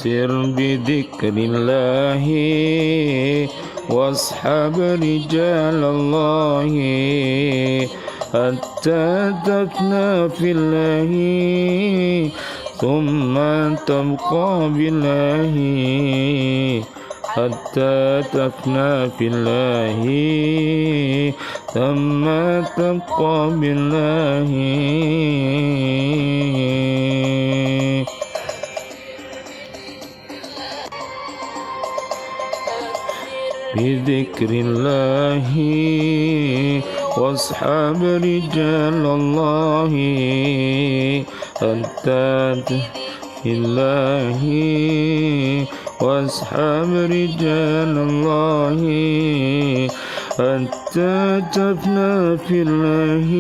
أكثر بذكر الله واصحب رجال الله حتى تفنى في الله ثم تبقى بالله حتى تفنى في الله ثم تبقى بالله. بذكر الله واصحاب رجال الله حتى الله واصحاب رجال الله حتى تفنى في الله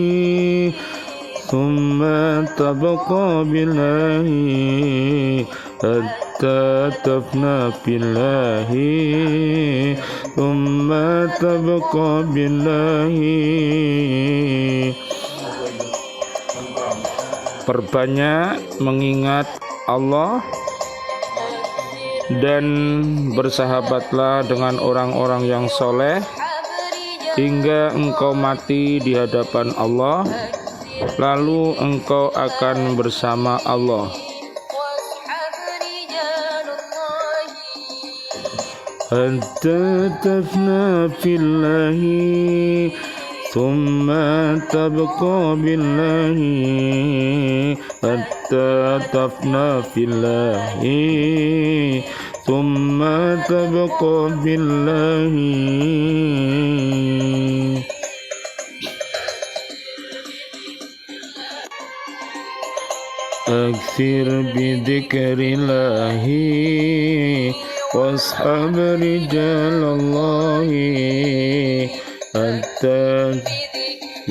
ثم تبقى بالله حتى تفنى في الله ثم تبقى بالله. Perbanyak mengingat Allah dan bersahabatlah dengan orang-orang yang soleh hingga engkau mati di hadapan Allah, lalu engkau akan bersama Allah. Hatta tafna fillahi thumma tabqa billahi hatta tafna fillahi thumma tabqa billahi. Akthir bidzikrillahi washab rijalallahi hatta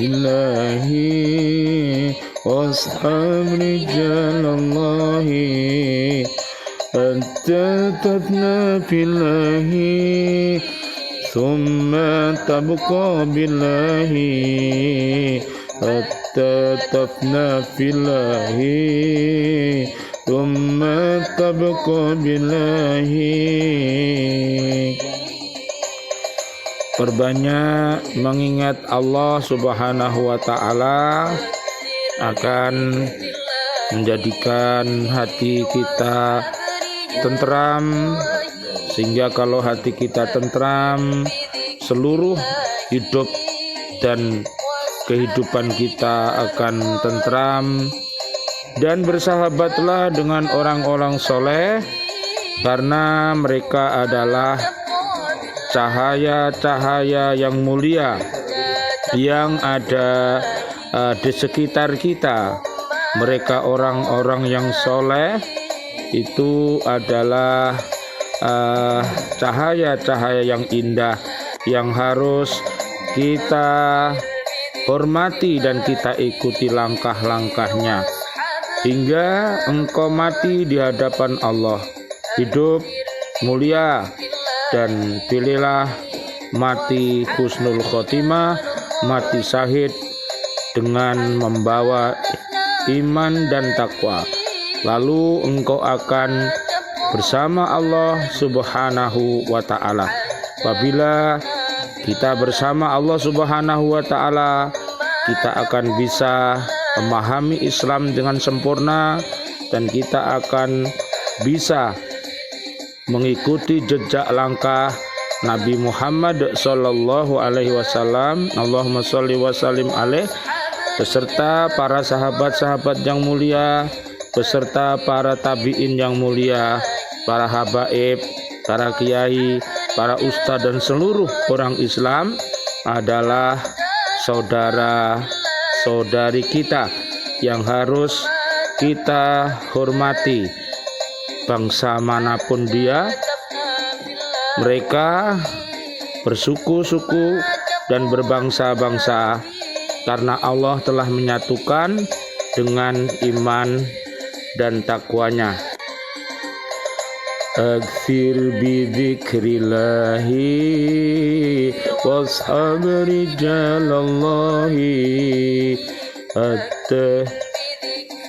illahi washab rijalallahi hatta tafna fillahi thumma tabqa billahi hatta tafna fillahi thumma tabqa billahi. Perbanyak mengingat Allah Subhanahu wa ta'ala akan menjadikan hati kita tentram, sehingga kalau hati kita tentram, seluruh hidup dan kehidupan kita akan tentram. Dan bersahabatlah dengan orang-orang soleh, karena mereka adalah cahaya-cahaya yang mulia yang ada di sekitar kita. Mereka orang-orang yang soleh itu adalah cahaya-cahaya yang indah yang harus kita hormati dan kita ikuti langkah-langkahnya hingga engkau mati di hadapan Allah. Hidup mulia dan pilihlah mati husnul khotimah, mati syahid dengan membawa iman dan takwa. Lalu engkau akan bersama Allah Subhanahu wa ta'ala. Apabila kita bersama Allah Subhanahu wa ta'ala, kita akan bisa memahami Islam dengan sempurna dan kita akan bisa mengikuti jejak langkah Nabi Muhammad sallallahu alaihi wasallam. Allahumma sholli wa sallim alaih, beserta para sahabat-sahabat yang mulia, beserta para tabi'in yang mulia, para habaib, para kiai, para ustadz dan seluruh orang Islam adalah saudara-saudari kita yang harus kita hormati. Bangsa manapun dia, mereka bersuku-suku dan berbangsa-bangsa, karena Allah telah menyatukan dengan iman dan takwanya. Akthir bidzikrillahi washab rijalallahi hatta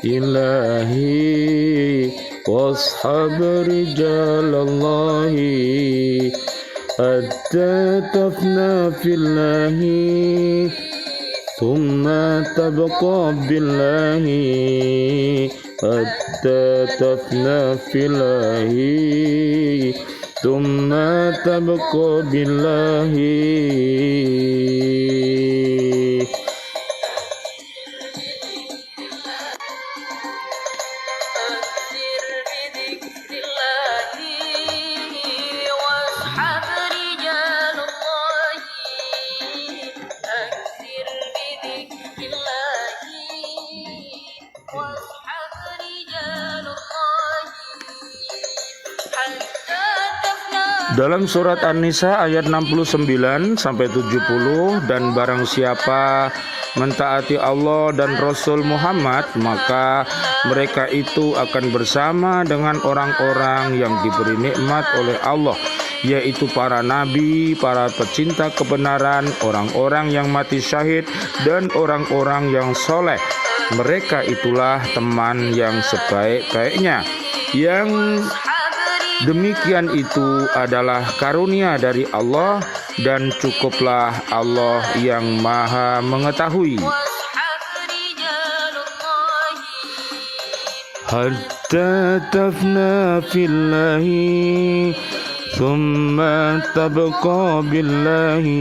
ilahi واصحب رجال الله حتى تفنى في الله ثم تبقى بالله حتى تفنى في الله ثم تبقى بالله. Dalam surat An-Nisa ayat 69 sampai 70, dan barang siapa mentaati Allah dan Rasul Muhammad, maka mereka itu akan bersama dengan orang-orang yang diberi nikmat oleh Allah, yaitu para nabi, para pecinta kebenaran, orang-orang yang mati syahid, dan orang-orang yang soleh. Mereka itulah teman yang sebaik-baiknya. Yang demikian itu adalah karunia dari Allah, dan cukuplah Allah yang Maha mengetahui. Hatta tafna fillahi thumma tabqa billahi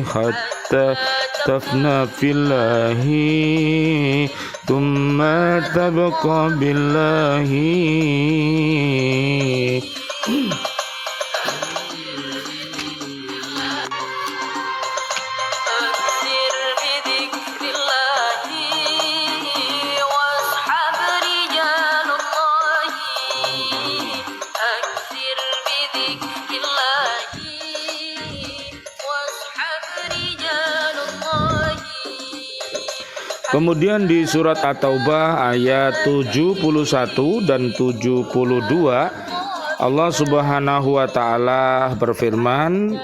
hatta tafna fillahi thumma tabqa billahi. Kemudian di surat At-Taubah ayat 71 dan 72, Allah Subhanahu wa taala berfirman,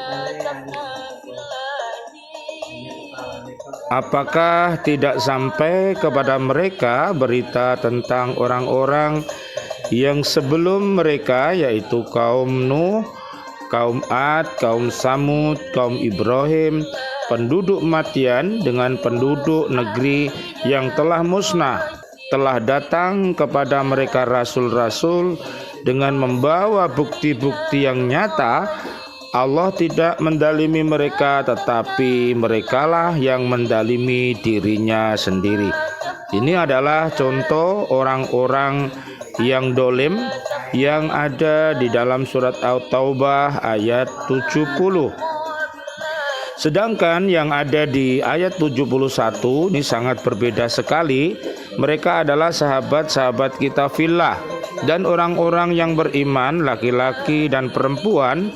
apakah tidak sampai kepada mereka berita tentang orang-orang yang sebelum mereka, yaitu kaum Nuh, kaum Ad, kaum Samud, kaum Ibrahim, penduduk Madian dengan penduduk negeri yang telah musnah, telah datang kepada mereka rasul-rasul dengan membawa bukti-bukti yang nyata. Allah tidak mendalimi mereka, tetapi merekalah yang mendalimi dirinya sendiri. Ini adalah contoh orang-orang yang dolim yang ada di dalam surat At-Taubah ayat 70. Sedangkan yang ada di ayat 71 ini sangat berbeda sekali. Mereka adalah sahabat-sahabat kita fillah, dan orang-orang yang beriman, laki-laki dan perempuan.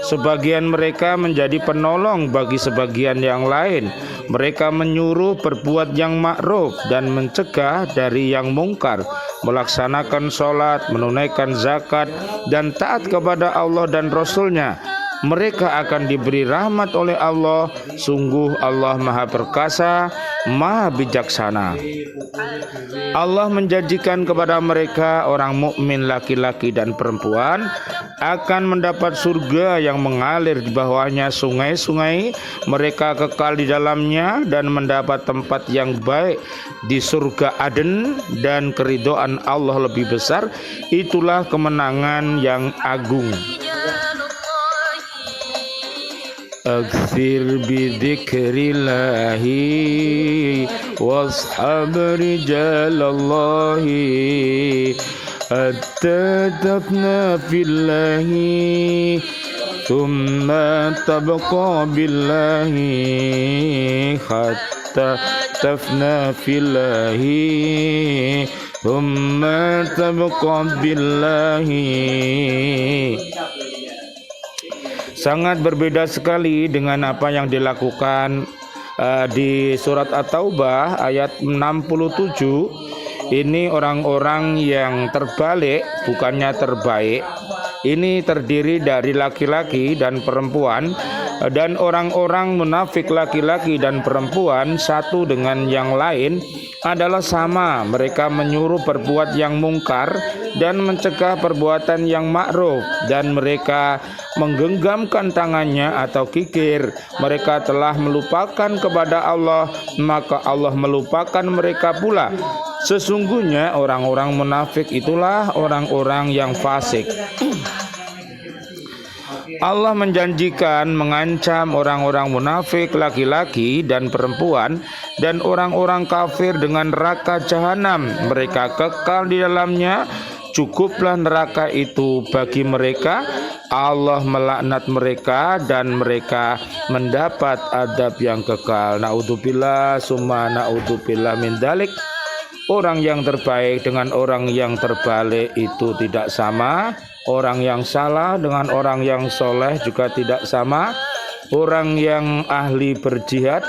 Sebagian mereka menjadi penolong bagi sebagian yang lain. Mereka menyuruh berbuat yang ma'ruf dan mencegah dari yang mungkar, melaksanakan sholat, menunaikan zakat, dan taat kepada Allah dan Rasul-Nya. Mereka akan diberi rahmat oleh Allah. Sungguh Allah Maha Perkasa, Maha Bijaksana. Allah menjanjikan kepada mereka, orang mukmin laki-laki dan perempuan, akan mendapat surga yang mengalir di bawahnya sungai-sungai. Mereka kekal di dalamnya dan mendapat tempat yang baik di surga Aden, dan keridhaan Allah lebih besar. Itulah kemenangan yang agung. Aktsir bidzikrillahi washab rijalallahi hatta tafna fillahi thumma tabqa billahi hatta tafna fillahi thumma tabqa billahi. Sangat berbeda sekali dengan apa yang dilakukan di surat At-Taubah ayat 67. Ini orang-orang yang terbalik, bukannya terbaik. Ini terdiri dari laki-laki dan perempuan Dan orang-orang munafik laki-laki dan perempuan satu dengan yang lain adalah sama. Mereka menyuruh berbuat yang mungkar dan mencegah perbuatan yang ma'ruf, dan mereka menggenggamkan tangannya atau kikir. Mereka telah melupakan kepada Allah, maka Allah melupakan mereka pula. Sesungguhnya orang-orang munafik itulah orang-orang yang fasik. Allah menjanjikan mengancam orang-orang munafik laki-laki dan perempuan dan orang-orang kafir dengan neraka jahanam. Mereka kekal di dalamnya. Cukuplah neraka itu bagi mereka. Allah melaknat mereka dan mereka mendapat adab yang kekal. Naudzubillah summa naudzubillah min dzalik. Orang yang terbaik dengan orang yang terbalik itu tidak sama. Orang yang salah dengan orang yang soleh juga tidak sama. Orang yang ahli berjihad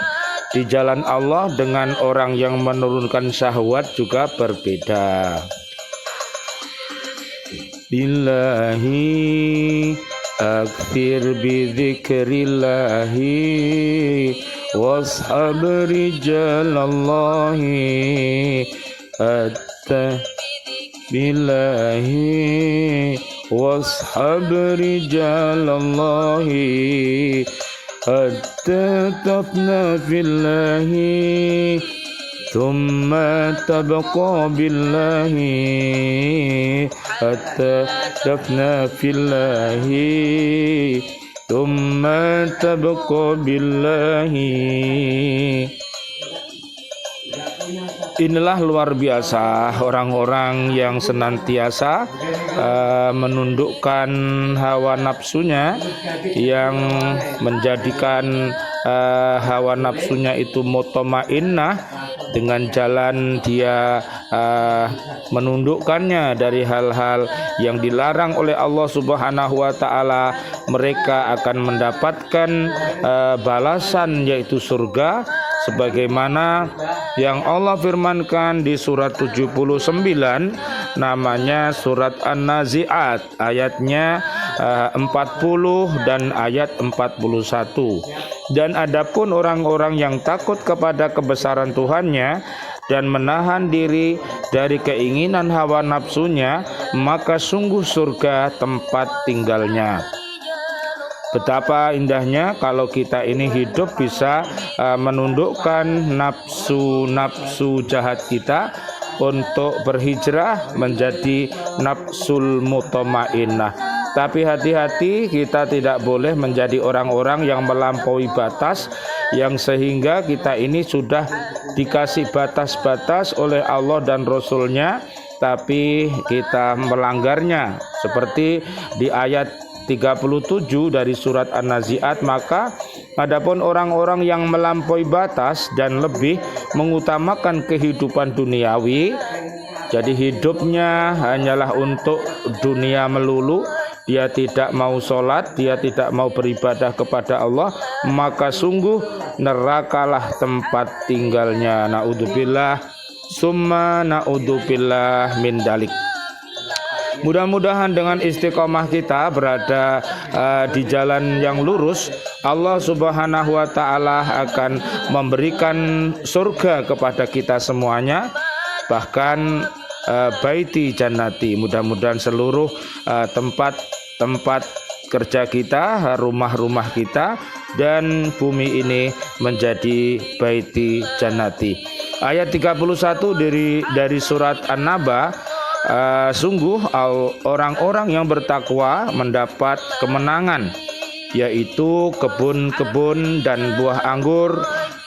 di jalan Allah dengan orang yang menurunkan syahwat juga berbeda. Billahi akthir bidzikrillahi washab rijalallahi atta billahi washab rijalallahi hatta tafna fillahi thumma tabqa billahi hatta tafna fillahi thumma tabqa billahi. Inilah luar biasa orang-orang yang senantiasa menundukkan hawa nafsunya, yang menjadikan hawa nafsunya itu mutmainnah. Dengan jalan dia menundukkannya dari hal-hal yang dilarang oleh Allah Subhanahu wa taala, mereka akan mendapatkan balasan yaitu surga, sebagaimana yang Allah firmankan di surat 79, namanya surat An-Nazi'at, ayatnya 40 dan ayat 41. Dan adapun orang-orang yang takut kepada kebesaran Tuhannya dan menahan diri dari keinginan hawa nafsunya, maka sungguh surga tempat tinggalnya. Betapa indahnya kalau kita ini hidup bisa menundukkan nafsu-nafsu jahat kita untuk berhijrah menjadi nafsul mutmainnah. Tapi hati-hati, kita tidak boleh menjadi orang-orang yang melampaui batas, yang sehingga kita ini sudah dikasih batas-batas oleh Allah dan Rasul-Nya, tapi kita melanggarnya. Seperti di ayat 37 dari surat An-Nazi'at, maka adapun orang-orang yang melampaui batas dan lebih mengutamakan kehidupan duniawi, jadi hidupnya hanyalah untuk dunia melulu, dia tidak mau sholat, dia tidak mau beribadah kepada Allah, maka sungguh nerakalah tempat tinggalnya. Naudzubillah summa naudzubillah min dalik. Mudah-mudahan dengan istiqomah kita berada di jalan yang lurus, Allah Subhanahu wa taala akan memberikan surga kepada kita semuanya, bahkan baiti jannati. Mudah-mudahan seluruh tempat kerja kita, rumah-rumah kita, dan bumi ini menjadi baiti jannati. Ayat 31 dari surat An-Naba, sungguh orang-orang yang bertakwa mendapat kemenangan, yaitu kebun-kebun dan buah anggur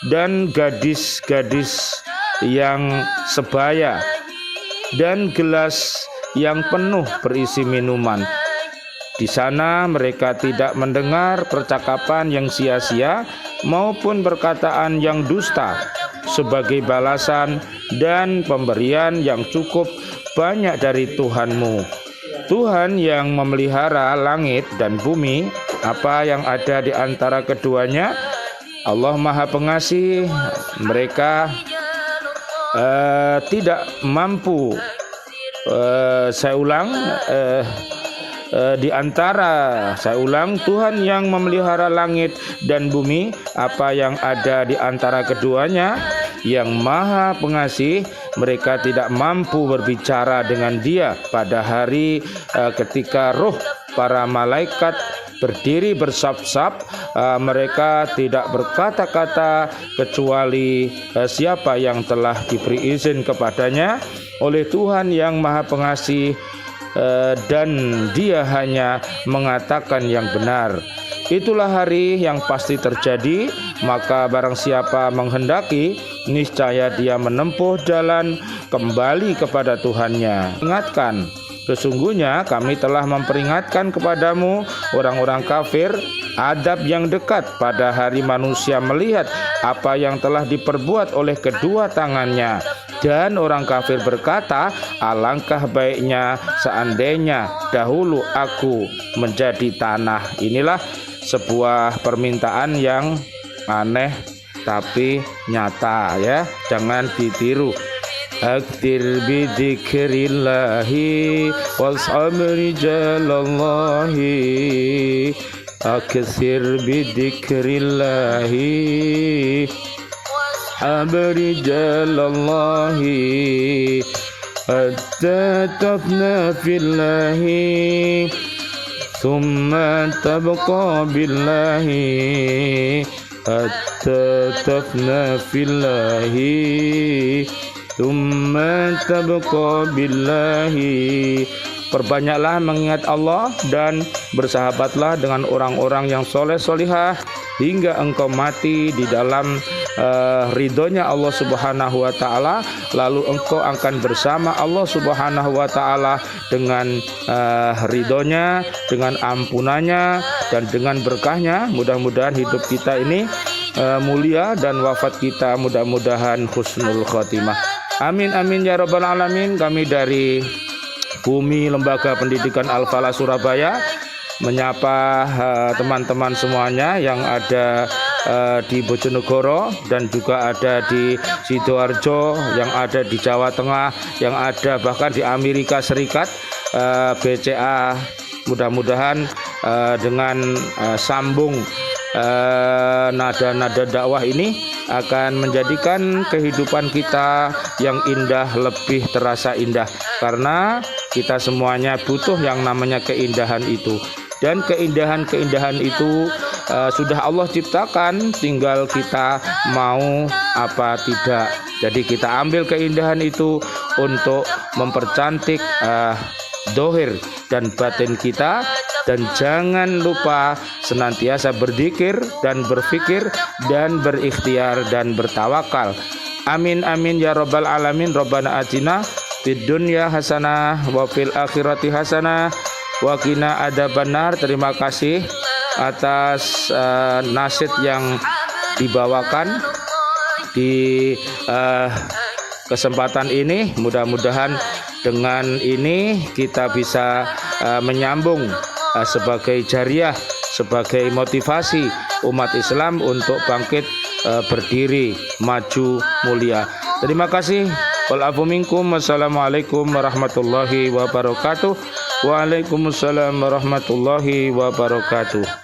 dan gadis-gadis yang sebaya dan gelas yang penuh berisi minuman. Di sana mereka tidak mendengar percakapan yang sia-sia maupun perkataan yang dusta, sebagai balasan dan pemberian yang cukup banyak dari Tuhanmu. Tuhan yang memelihara langit dan bumi, apa yang ada di antara keduanya. Allah Maha Pengasih. Mereka tidak mampu, saya ulang, di antara, saya ulang, Tuhan yang memelihara langit dan bumi, apa yang ada di antara keduanya, yang Maha Pengasih. Mereka tidak mampu berbicara dengan Dia pada hari ketika roh para malaikat berdiri bersab-sab. Mereka tidak berkata-kata kecuali siapa yang telah diberi izin kepadanya oleh Tuhan yang Maha Pengasih, dan Dia hanya mengatakan yang benar. Itulah hari yang pasti terjadi, maka barang siapa menghendaki, niscaya dia menempuh jalan kembali kepada Tuhannya. Ingatkan, sesungguhnya kami telah memperingatkan kepadamu orang-orang kafir adab yang dekat pada hari manusia melihat apa yang telah diperbuat oleh kedua tangannya. Dan orang kafir berkata, alangkah baiknya seandainya dahulu aku menjadi tanah. Inilah sebuah permintaan yang aneh tapi nyata, ya, jangan ditiru. Aktir bidzikrillahi was'amri jalallahi, aktir bidzikrillahi abri jalallahi, hatta tafna fillahi, thumma tabqa billahi, hatta tafna fillahi, thumma tabqa billahi. Perbanyaklah mengingat Allah dan bersahabatlah dengan orang-orang yang soleh solihah hingga engkau mati di dalam ridhonya Allah Subhanahu wa Ta'ala. Lalu engkau akan bersama Allah Subhanahu wa Ta'ala dengan ridhonya, dengan ampunannya, dan dengan berkahnya. Mudah-mudahan hidup kita ini mulia dan wafat kita mudah-mudahan husnul khotimah. Amin amin ya rabbal alamin. Kami dari Bumi Lembaga Pendidikan Al-Falah Surabaya menyapa teman-teman semuanya yang ada di Bojonegoro dan juga ada di Sidoarjo, yang ada di Jawa Tengah, yang ada bahkan di Amerika Serikat. BCA mudah-mudahan dengan sambung nada-nada dakwah ini akan menjadikan kehidupan kita yang indah lebih terasa indah, karena kita semuanya butuh yang namanya keindahan itu. Dan keindahan-keindahan itu sudah Allah ciptakan, tinggal kita mau apa tidak. Jadi kita ambil keindahan itu untuk mempercantik dohir dan batin kita. Dan jangan lupa senantiasa berzikir dan berfikir dan berikhtiar dan bertawakal. Amin amin ya rabbal alamin. Rabbana atina fid dunya hasanah wa fil akhirati hasanah wa qina adzabannar. Terima kasih atas nasyid yang dibawakan di kesempatan ini. Mudah-mudahan dengan ini kita bisa menyambung sebagai jariah, sebagai motivasi umat Islam untuk bangkit, berdiri, maju, mulia. Terima kasih. Walafu minkum. Wassalamualaikum warahmatullahi wabarakatuh. Waalaikumsalam warahmatullahi wabarakatuh.